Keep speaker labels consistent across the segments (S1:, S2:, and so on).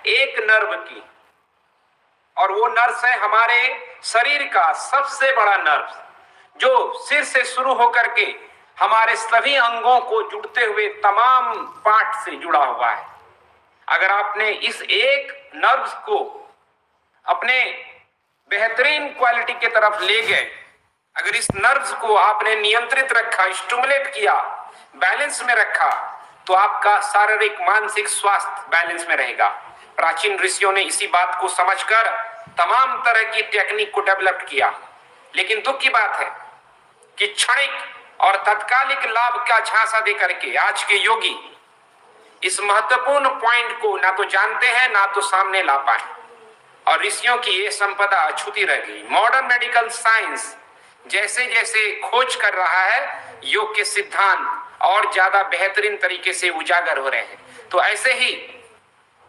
S1: एक नर्व की, और वो नर्व है हमारे शरीर का सबसे बड़ा नर्व, जो सिर से शुरू होकर के हमारे सभी अंगों को जुड़ते हुए तमाम पार्ट से जुड़ा हुआ है। अगर आपने इस एक नर्व को अपने बेहतरीन क्वालिटी की तरफ ले गए, अगर इस नर्व्स को आपने नियंत्रित रखा, स्टिमुलेट किया, बैलेंस में रखा, तो आपका शारीरिक मानसिक स्वास्थ्य बैलेंस में रहेगा। प्राचीन ऋषियों ने इसी बात को समझकर तमाम तरह की टेक्निक को डेवलप किया, लेकिन दुख की बात है कि क्षणिक और तत्कालिक लाभ का झांसा देकर के आज के योगी इस महत्वपूर्ण पॉइंट को ना तो जानते हैं ना तो सामने ला पाए, और ऋषियों की ये संपदा अछूती रह गई। मॉडर्न मेडिकल साइंस जैसे जैसे खोज कर रहा है, योग के सिद्धांत और ज्यादा बेहतरीन तरीके से उजागर हो रहे हैं। तो ऐसे ही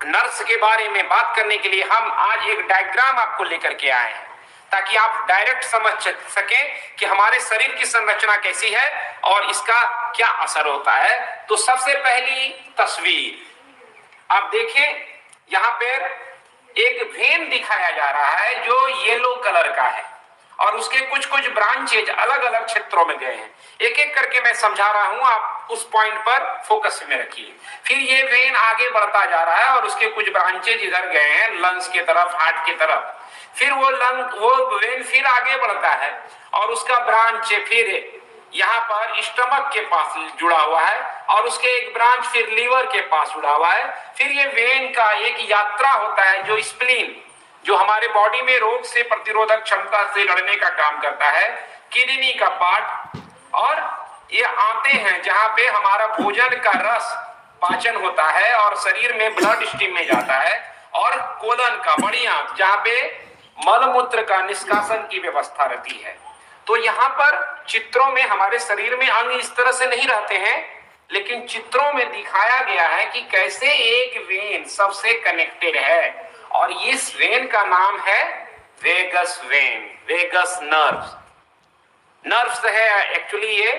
S1: नर्व्स के बारे में बात करने के लिए हम आज एक डायग्राम आपको लेकर के आए हैं, ताकि आप डायरेक्ट समझ सकें कि हमारे शरीर की संरचना कैसी है और इसका क्या असर होता है। तो सबसे पहली तस्वीर आप देखें, यहाँ पर एक वेन दिखाया जा रहा है जो येलो कलर का है, और उसके कुछ कुछ ब्रांचेज अलग अलग क्षेत्रों में गए हैं। एक एक करके मैं समझा रहा हूं, आप उस पॉइंट पर फोकस में रखिए। फिर ये वेन आगे बढ़ता जा रहा है और उसके कुछ ब्रांचेज इधर गए हैं, लंग्स की तरफ, हार्ट की तरफ। फिर वो वेन फिर आगे बढ़ता है और उसका ब्रांच फिर यहाँ पर स्टमक के पास जुड़ा हुआ है, और उसके एक ब्रांच फिर लीवर के पास जुड़ा हुआ है। फिर ये वेन का एक यात्रा होता है जो स्प्लीन, जो हमारे बॉडी में रोग से प्रतिरोधक क्षमता से लड़ने का काम करता है, किडनी का पार्ट, और ये आते हैं जहां पे हमारा भोजन का रस पाचन होता है और शरीर में ब्लड स्ट्रीम में जाता है, और कोलन का बड़ी आंत जहां पे मलमूत्र का निष्कासन की व्यवस्था रहती है। तो यहाँ पर चित्रों में हमारे शरीर में अंग इस तरह से नहीं रहते हैं, लेकिन चित्रों में दिखाया गया है कि कैसे एक वेन सबसे कनेक्टेड है, और इस वेन का नाम है vagus vein, vagus nerves. Nerves है एक्चुअली, ये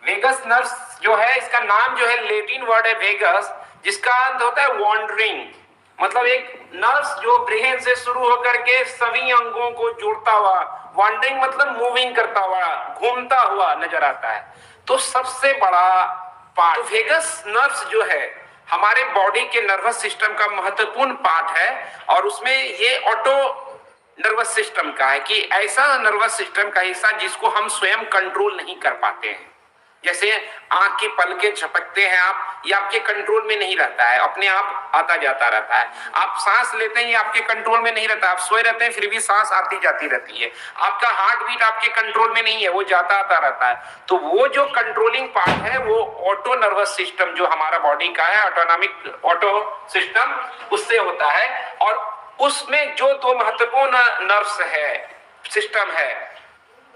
S1: वेगस नर्व्स जो है, इसका नाम जो है लेटिन वर्ड है वेगस, जिसका अर्थ होता है वॉन्डरिंग, मतलब एक नर्व्स जो ब्रेन से शुरू होकर के सभी अंगों को जोड़ता हुआ, वॉन्डरिंग मतलब मूविंग करता हुआ, घूमता हुआ नजर आता है। तो सबसे बड़ा पार्ट तो वेगस नर्व्स जो है हमारे बॉडी के नर्वस सिस्टम का महत्वपूर्ण पार्ट है, और उसमें ये ऑटो नर्वस सिस्टम का है कि ऐसा नर्वस सिस्टम का हिस्सा जिसको हम स्वयं कंट्रोल नहीं कर पाते हैं। जैसे आंख की पलकें झपकते हैं आप, ये आपके कंट्रोल में नहीं रहता है, अपने आप आता जाता रहता है। आप सांस लेते हैं, ये आपके कंट्रोल में नहीं रहता, आप सोए रहते हैं फिर भी सांस आती जाती रहती है। आपका हार्ट बीट आपके कंट्रोल में नहीं है, वो जाता आता रहता है। तो वो जो कंट्रोलिंग पार्ट है वो ऑटो नर्वस सिस्टम जो हमारा बॉडी का है, ऑटोनॉमिक ऑटो सिस्टम, उससे होता है। और उसमें जो दो महत्वपूर्ण नर्व्स है, सिस्टम है,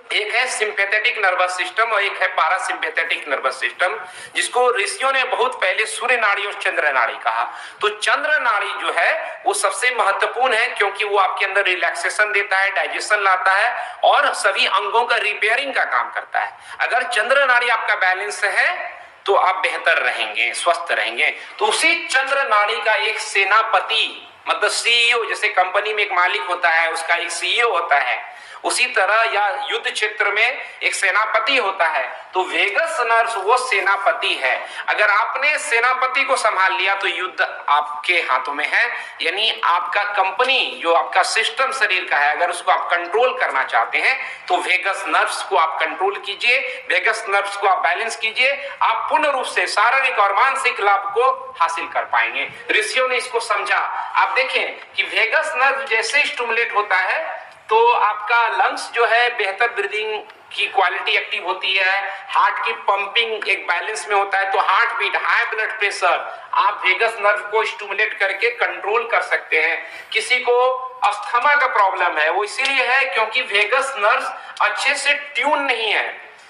S1: एक है सिंपैथेटिक नर्वस सिस्टम और एक है पारासिम्पैथेटिक नर्वस सिस्टम, जिसको ऋषियों ने बहुत पहले सूर्य नाड़ी और चंद्र नाड़ी कहा। तो चंद्र नाड़ी जो है वो सबसे महत्वपूर्ण है, क्योंकि वो आपके अंदर रिलैक्सेशन देता है, डाइजेशन लाता है और सभी अंगों का रिपेयरिंग का काम करता है। अगर चंद्र नाड़ी आपका बैलेंस है तो आप बेहतर रहेंगे, स्वस्थ रहेंगे। तो उसी चंद्र नाड़ी का एक सेनापति, मतलब सीईओ, जैसे कंपनी में एक मालिक होता है उसका एक सीईओ होता है, उसी तरह या युद्ध क्षेत्र में एक सेनापति होता है। तो वेगस नर्व्स वो सेनापति है। अगर आपने सेनापति को संभाल लिया तो युद्ध आपके हाथों में है, यानी आपका कंपनी जो आपका सिस्टम शरीर का है, अगर उसको आप कंट्रोल करना चाहते हैं तो वेगस नर्व्स को आप कंट्रोल कीजिए, वेगस नर्व्स को आप बैलेंस कीजिए, आप पूर्ण रूप से शारीरिक और मानसिक लाभ को हासिल कर पाएंगे। ऋषियों ने इसको समझा। आप देखें कि वेगस नर्व जैसे स्टिमुलेट होता है तो आपका लंग्स जो है बेहतर ब्रीदिंग की क्वालिटी एक्टिव होती है, हार्ट की पंपिंग एक बैलेंस में होता है, तो heart beat, high blood pressure आप वेगस नर्व को स्टिमुलेट करके कंट्रोल कर सकते हैं। किसी को अस्थमा का प्रॉब्लम है, वो इसीलिए है क्योंकि वेगस नर्व अच्छे से ट्यून नहीं है,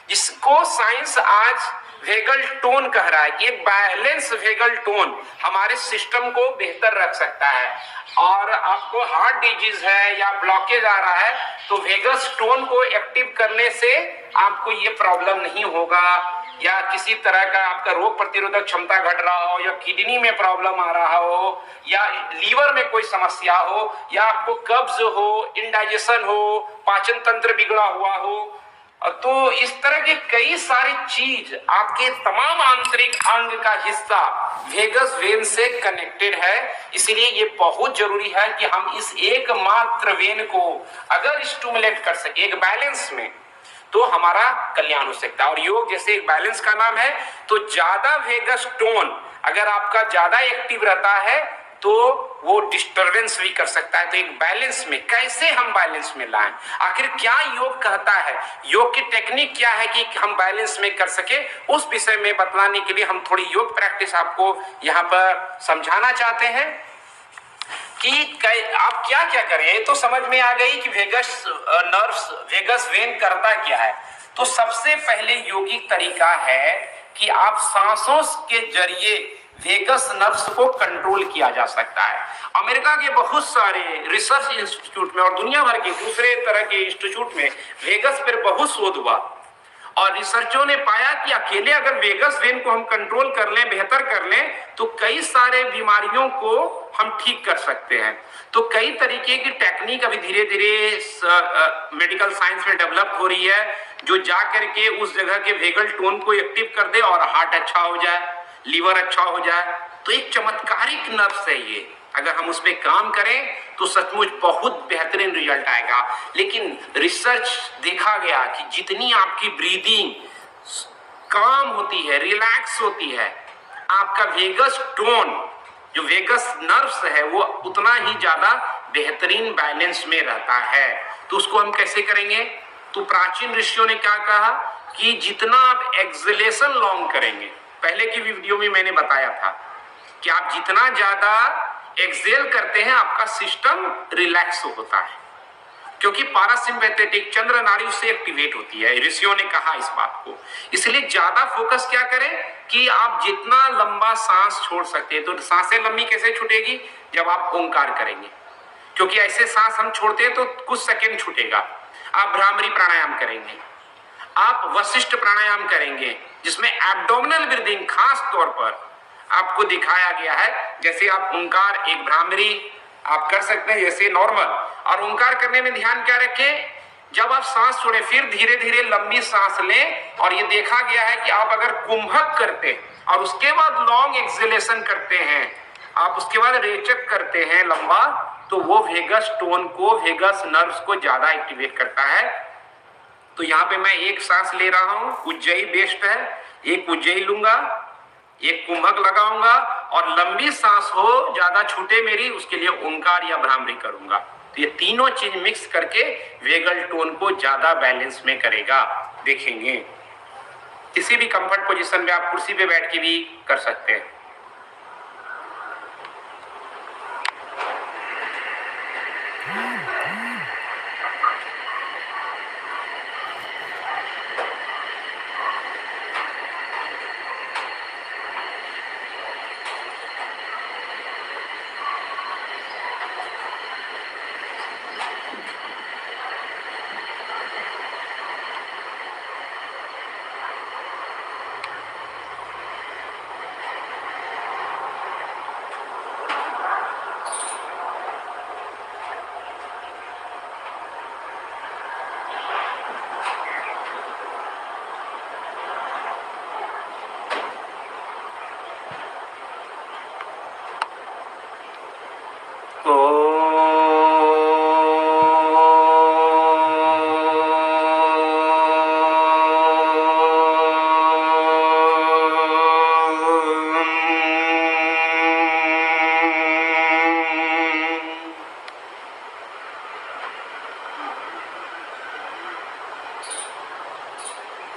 S1: जिसको साइंस आज वेगल टोन कह रहा है कि एक बैलेंस वेगल टोन हमारे सिस्टम को बेहतर रख सकता है। और आपको हार्ट डिजीज है या ब्लॉकेज आ रहा है तो वेगस टोन को एक्टिव करने से आपको ये प्रॉब्लम नहीं होगा। या किसी तरह का आपका रोग प्रतिरोधक क्षमता घट रहा हो, या किडनी में प्रॉब्लम आ रहा हो, या लीवर में कोई समस्या हो, या आपको कब्ज हो, इंडाइजेशन हो, पाचन तंत्र बिगड़ा हुआ हो, तो इस तरह के कई सारी चीज आपके तमाम आंतरिक अंग का हिस्सा वेगस वेन से कनेक्टेड है। इसलिए ये बहुत जरूरी है कि हम इस एकमात्र वेन को अगर स्टिमुलेट कर सके एक बैलेंस में, तो हमारा कल्याण हो सकता है। और योग जैसे एक बैलेंस का नाम है, तो ज्यादा वेगस टोन अगर आपका ज्यादा एक्टिव रहता है तो वो डिस्टरबेंस भी कर सकता है। तो एक बैलेंस में कैसे हम बैलेंस में लाएं, आखिर क्या योग कहता है, योग की टेक्निक क्या है कि हम बैलेंस में कर सके, उस विषय में बतलाने के लिए हम थोड़ी योग प्रैक्टिस आपको यहाँ पर समझाना चाहते हैं कि आप क्या क्या करें। तो समझ में आ गई कि वेगस नर्व्स, वेगस वेन करता क्या है। तो सबसे पहले योगिक तरीका है कि आप सांसों के जरिए वेगस नर्व्स को कंट्रोल किया जा सकता है। अमेरिका के बहुत सारे रिसर्च इंस्टीट्यूट में और दुनिया भर के दूसरे तरह के इंस्टीट्यूट में वेगस पर बहुत शोध हुआ, और रिसर्चों ने पाया कि अकेले अगर वेगस वेन को हम कंट्रोल कर लें, बेहतर कर लें, तो कई सारे बीमारियों को हम ठीक कर सकते हैं। तो कई तरीके की टेक्निक अभी धीरे धीरे मेडिकल साइंस में डेवलप हो रही है, जो जा करके उस जगह के वेगल टोन को एक्टिव कर दे और हार्ट अच्छा हो जाए, लीवर अच्छा हो जाए। तो एक चमत्कारिक नर्व्स है ये, अगर हम उस पर काम करें तो सचमुच बहुत बेहतरीन रिजल्ट आएगा। लेकिन रिसर्च देखा गया कि जितनी आपकी ब्रीदिंग काम होती है, रिलैक्स होती है, आपका वेगस टोन जो वेगस नर्व्स है वो उतना ही ज्यादा बेहतरीन बैलेंस में रहता है। तो उसको हम कैसे करेंगे, तो प्राचीन ऋषियों ने क्या कहा कि जितना आप एक्सलेशन लॉन्ग करेंगे, पहले की वीडियो में मैंने बताया था कि आप जितना ज्यादा एक्सेल करते हैं आपका सिस्टम रिलैक्स होता है, क्योंकि पारासिम्पैथेटिक चंद्र नाड़ी उससे एक्टिवेट होती है। ऋषियों ने कहा इस बात को। इसलिए ज्यादा फोकस क्या करें कि आप जितना लंबा सांस छोड़ सकते हैं। तो सांसें लंबी कैसे छूटेगी, जब आप ओंकार करेंगे, क्योंकि ऐसे सांस हम छोड़ते हैं तो कुछ सेकंड छूटेगा। आप भ्रामरी प्राणायाम करेंगे, आप वशिष्ठ प्राणायाम करेंगे, जिसमें एब्डोमिनल ब्रीदिंग खास तौर पर आपको दिखाया गया है। जैसे आप ओंकार, एक भ्रामरी आप कर सकते हैं जैसे नॉर्मल, और ओंकार करने में ध्यान क्या रखें, जब आप सांस छोड़े फिर धीरे धीरे लंबी सांस लें। और ये देखा गया है कि आप अगर कुंभक करते और उसके बाद लॉन्ग एक्सहेलेशन करते हैं, आप उसके बाद रेचक करते हैं लंबा, तो वो वेगस टोन को, वेगस नर्व्स को ज्यादा एक्टिवेट करता है। तो यहाँ पे मैं एक सांस ले रहा हूं, उज्जयी बेस्ट है, एक उज्जयी लूंगा, एक कुंभक लगाऊंगा, और लंबी सांस हो, ज्यादा छूटे मेरी, उसके लिए ओंकार या भ्रामरी करूंगा। तो ये तीनों चीज मिक्स करके वेगल टोन को ज्यादा बैलेंस में करेगा। देखेंगे किसी भी कंफर्ट पोजीशन में आप कुर्सी पे बैठ के भी कर सकते हैं।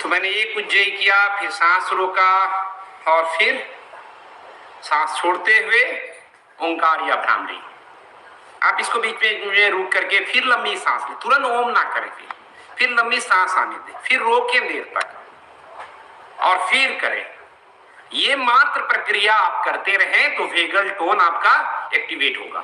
S1: तो मैंने एक उज्जयी किया, फिर सांस रोका, और फिर सांस छोड़ते हुए ओंकार या भ्रामरी। आप इसको बीच में रुक करके फिर लंबी सांस लें, तुरंत ओम ना करें, फिर लंबी सांस आने दें, फिर रोकें देर तक, और फिर करें। ये मात्र प्रक्रिया आप करते रहें तो वेगल टोन आपका एक्टिवेट होगा,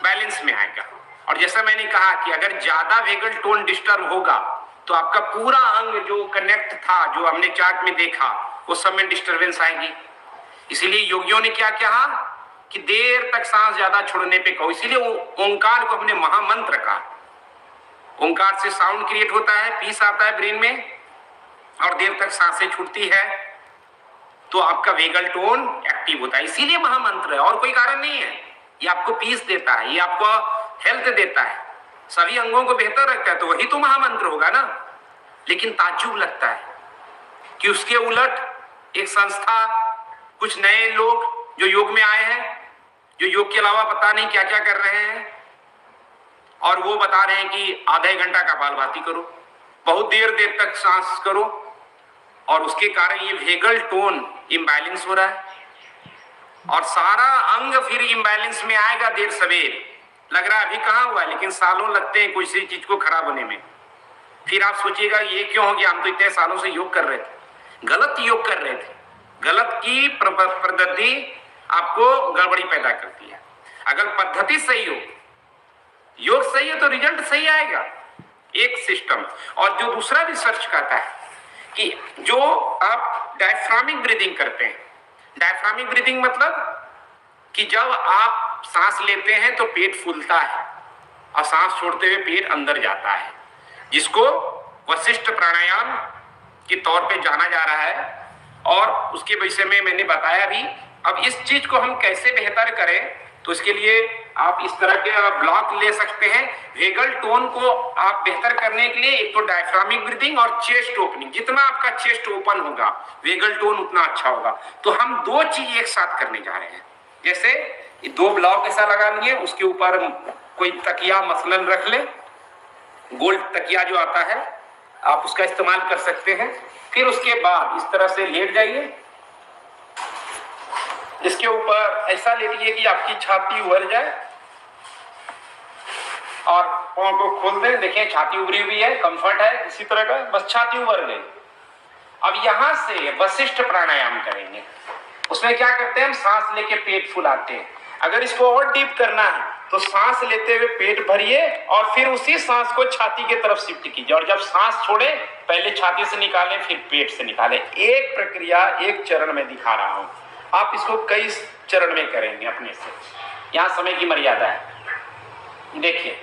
S1: बैलेंस में आएगा। और जैसा मैंने कहा कि अगर ज्यादा वेगल टोन डिस्टर्ब होगा तो आपका पूरा अंग जो कनेक्ट था, जो हमने चार्ट में देखा, वो सब में डिस्टरबेंस आएगी। इसीलिए योगियों ने क्या कहा कि देर तक सांस ज्यादा छोड़ने पे कहो। इसीलिए ओंकार को हमने महामंत्र कहा। ओंकार से साउंड क्रिएट होता है, पीस आता है ब्रेन में, और देर तक सांसें छूटती है तो आपका वेगल टोन एक्टिव होता है। इसीलिए महामंत्र है, और कोई कारण नहीं है। ये आपको पीस देता है, ये आपको हेल्थ देता है, सभी अंगों को बेहतर रखता है, तो वही तो महामंत्र होगा ना। लेकिन ताज्जुब लगता है कि उसके उलट एक संस्था, कुछ नए लोग जो योग में आए हैं, जो योग के अलावा पता नहीं क्या क्या कर रहे हैं, और वो बता रहे हैं कि आधा एक घंटा कपालभाति करो, बहुत देर तक सांस करो, और उसके कारण ये वेगल टोन इम्बैलेंस हो रहा है, और सारा अंग फिर इम्बैलेंस में आएगा देर सवेर। लग रहा है अभी कहाँ हुआ है, लेकिन सालों लगते हैं किसी चीज को खराब होने में। फिर आप सोचिएगा ये क्यों हो गया, हम तो इतने सालों से योग कर रहे थे, गलत योग कर रहे थे। गलत की पद्धति आपको गड़बड़ी पैदा करती है। अगर पद्धति सही हो, योग सही है, तो रिजल्ट सही आएगा, एक सिस्टम। और जो दूसरा रिसर्च कहता है कि जो आप डायफ्रामिक ब्रीदिंग करते हैं, डायफ्रामिक ब्रीदिंग मतलब कि जब आप सांस लेते हैं तो पेट फूलता है, और सांस छोड़ते हुए पेट अंदर जाता है, जिसको वशिष्ठ प्राणायाम के तौर पे जाना जा रहा है। और उसके विषय में मैंने बताया भी। अब इस चीज को हम कैसे बेहतर करें, तो इसके लिए आप इस तरह के ब्लॉक ले सकते हैं। वेगल टोन को आप बेहतर करने के लिए एक तो डायफ्रामिक ब्रीदिंग और चेस्ट ओपनिंग, जितना आपका चेस्ट ओपन होगा वेगल टोन उतना अच्छा होगा। तो हम दो चीज एक साथ करने जा रहे हैं। जैसे दो ब्लॉक ऐसा लगा लिए, उसके ऊपर कोई तकिया मसलन रख ले, गोल्ड तकिया जो आता है आप उसका इस्तेमाल कर सकते हैं। फिर उसके बाद इस तरह से लेट जाइए, इसके ऊपर ऐसा लेटिए कि आपकी छाती उभर जाए, और पांव को खोल दें। देखिए छाती उभरी हुई है, कंफर्ट है इसी तरह का, बस छाती उभर गई। अब यहां से वशिष्ठ प्राणायाम करेंगे। उसमें क्या करते हैं, हम सांस लेके पेट फुलाते हैं। अगर इसको और डीप करना है तो सांस लेते हुए पेट भरिए, और फिर उसी सांस को छाती की तरफ शिफ्ट कीजिए, और जब सांस छोड़े पहले छाती से निकालें फिर पेट से निकालें। एक प्रक्रिया एक चरण में दिखा रहा हूं, आप इसको कई चरण में करेंगे अपने से। यहां समय की मर्यादा है, देखिए।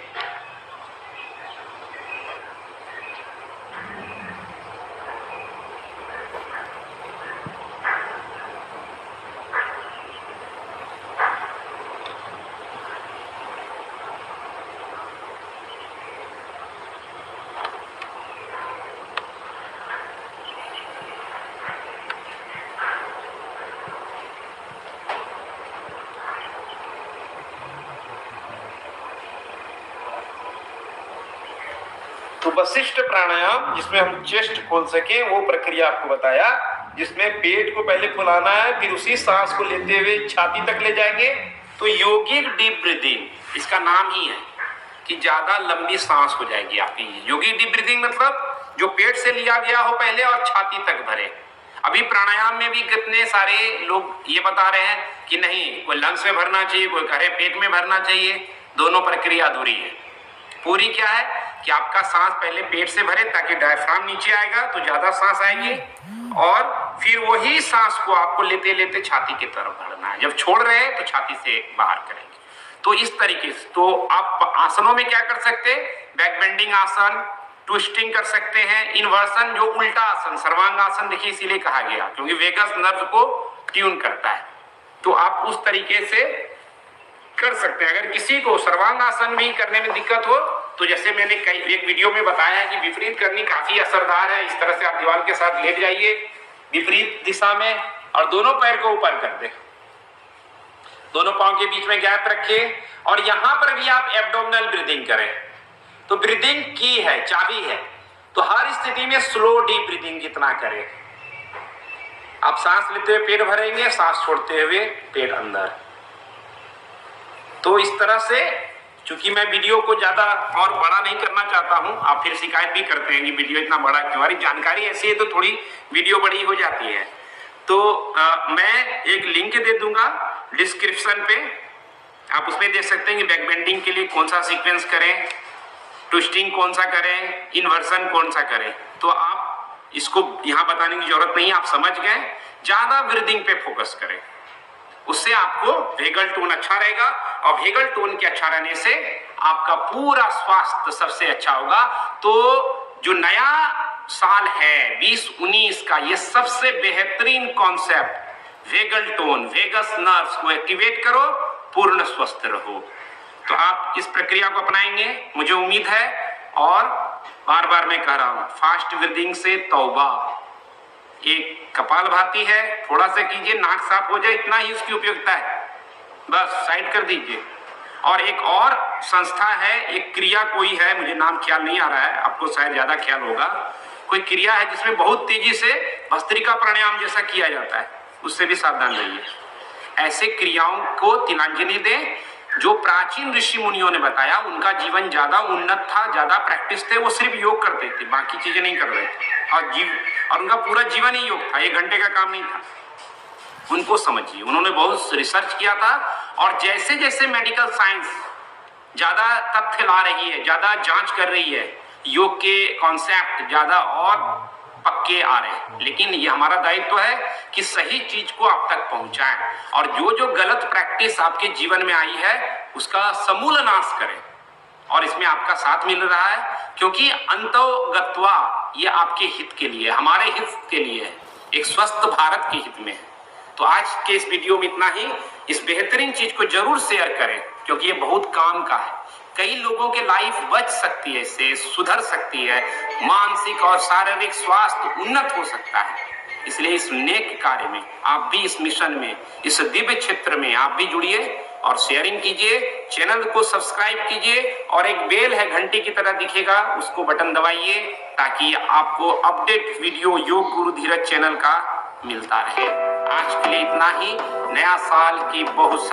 S1: तो वशिष्ठ प्राणायाम जिसमें हम चेस्ट खोल सके, वो प्रक्रिया आपको बताया, जिसमें पेट को पहले फुलाना है, फिर उसी सांस को लेते हुए छाती तक ले जाएंगे। तो योगिक डीप ब्रीदिंग, इसका नाम ही है कि ज्यादा लंबी सांस हो जाएगी आपकी। योगिक डीप ब्रीदिंग मतलब जो पेट से लिया गया हो पहले और छाती तक भरे। अभी प्राणायाम में भी कितने सारे लोग ये बता रहे हैं कि नहीं, कोई लंग्स में भरना चाहिए, कोई कह रहे पेट में भरना चाहिए। दोनों प्रक्रिया अधूरी है। पूरी क्या है कि आपका सांस पहले पेट से भरे, ताकि डायफ्राम नीचे आएगा तो ज्यादा सांस आएगी, और फिर वही सांस को आपको लेते लेते छाती की तरफ भरना है। जब छोड़ रहे हैं तो छाती से बाहर करेंगे। तो इस तरीके से तो आप आसनों में क्या कर सकते हैं, बैक बेंडिंग आसन, ट्विस्टिंग कर सकते हैं, इन्वर्सन जो उल्टा आसन, सर्वांग आसन, देखिए इसीलिए कहा गया क्योंकि वेगस नर्व को ट्यून करता है। तो आप उस तरीके से कर सकते हैं। अगर किसी को सर्वांग आसन भी करने में दिक्कत हो तो जैसे मैंने एक वीडियो में बताया है कि विपरीत करनी काफी असरदार है। इस तरह से आप दीवार के साथ लेट जाइए विपरीत दिशा में, और दोनों पैर को ऊपर कर दें, दोनों पांव के बीच में गैप रखिए, और यहां पर भी आप एब्डोमिनल ब्रीदिंग करें। तो ब्रीदिंग की है, चाबी है। तो हर स्थिति में स्लो डीप ब्रीदिंग जितना करें। आप सांस लेते हुए पेट भरेंगे, सांस छोड़ते हुए पेट अंदर। तो इस तरह से, चूंकि मैं वीडियो को ज्यादा और बड़ा नहीं करना चाहता हूं, आप फिर शिकायत भी करते हैं कि वीडियो इतना बड़ा क्यों, हमारी जानकारी ऐसी है तो थोड़ी वीडियो बड़ी हो जाती है। तो मैं एक लिंक दे दूंगा डिस्क्रिप्शन पे, आप उसमें देख सकते हैं कि बैक बेंडिंग के लिए कौन सा सीक्वेंस करें, ट्विस्टिंग कौन सा करें, इन्वर्सन कौन सा करें, तो आप इसको यहां बताने की जरूरत नहीं, आप समझ गए। ज्यादा ब्रीदिंग पे फोकस करें, उससे आपको वेगल टोन अच्छा रहेगा, और वेगल टोन के अच्छा रहने से आपका पूरा स्वास्थ्य सबसे अच्छा होगा। तो जो नया साल है 2019 का, ये सबसे बेहतरीन concept vagal tone, vagus nerves को एक्टिवेट करो, पूर्ण स्वस्थ रहो। तो आप इस प्रक्रिया को अपनाएंगे मुझे उम्मीद है। और बार बार मैं कह रहा हूं, फास्ट ब्रीदिंग से तौबा। एक कपालभाति है, थोड़ा सा कीजिए, नाक साफ हो जाए, इतना ही उसकी उपयोगिता है, बस साइड कर दीजिए। और एक और संस्था है, एक क्रिया कोई है, मुझे नाम ख्याल नहीं आ रहा है, आपको शायद ज्यादा ख्याल होगा, कोई क्रिया है जिसमें बहुत तेजी से भस्त्रिका प्राणायाम जैसा किया जाता है, उससे भी सावधान रहिए। ऐसे क्रियाओं को तिलांजलि दें जो प्राचीन ऋषि मुनियों ने बताया, उनका जीवन ज्यादा उन्नत था, ज्यादा प्रैक्टिस थे, वो सिर्फ योग करते थे, बाकी चीजें नहीं कर रहे थे, और उनका पूरा जीवन ही योग था, 1 घंटे का काम नहीं था। उनको समझिए, उन्होंने बहुत रिसर्च किया था, और जैसे जैसे मेडिकल साइंस ज्यादा तथ्य ला रही है, ज्यादा जांच कर रही है, योग के कॉन्सेप्ट ज्यादा और पक्के आ रहे हैं। लेकिन ये हमारा दायित्व है कि सही चीज को आप तक पहुंचाएं, और जो गलत प्रैक्टिस आपके जीवन में आई है उसका समूल नाश करें। और इसमें आपका साथ मिल रहा है, क्योंकि अंतोगत्वा ये आपके हित के लिए, हमारे हित के लिए है, एक स्वस्थ भारत के हित में है। तो आज के इस वीडियो में इतना ही। इस बेहतरीन चीज को जरूर शेयर करें, क्योंकि ये बहुत काम का है। कई लोगों के लाइफ बच सकती है, इससे सुधर सकती है, मानसिक और शारीरिक स्वास्थ्य उन्नत हो सकता है। इसलिए इस नेक कार्य में आप भी, इस मिशन में, इस दिव्य क्षेत्र में आप भी जुड़िए और शेयरिंग कीजिए, चैनल को सब्सक्राइब कीजिए, और एक बेल है घंटी की तरह दिखेगा, उसको बटन दबाइए, ताकि आपको अपडेट वीडियो योग गुरु धीरज चैनल का मिलता रहे। आज के लिए इतना ही। नया साल की बहुत सारी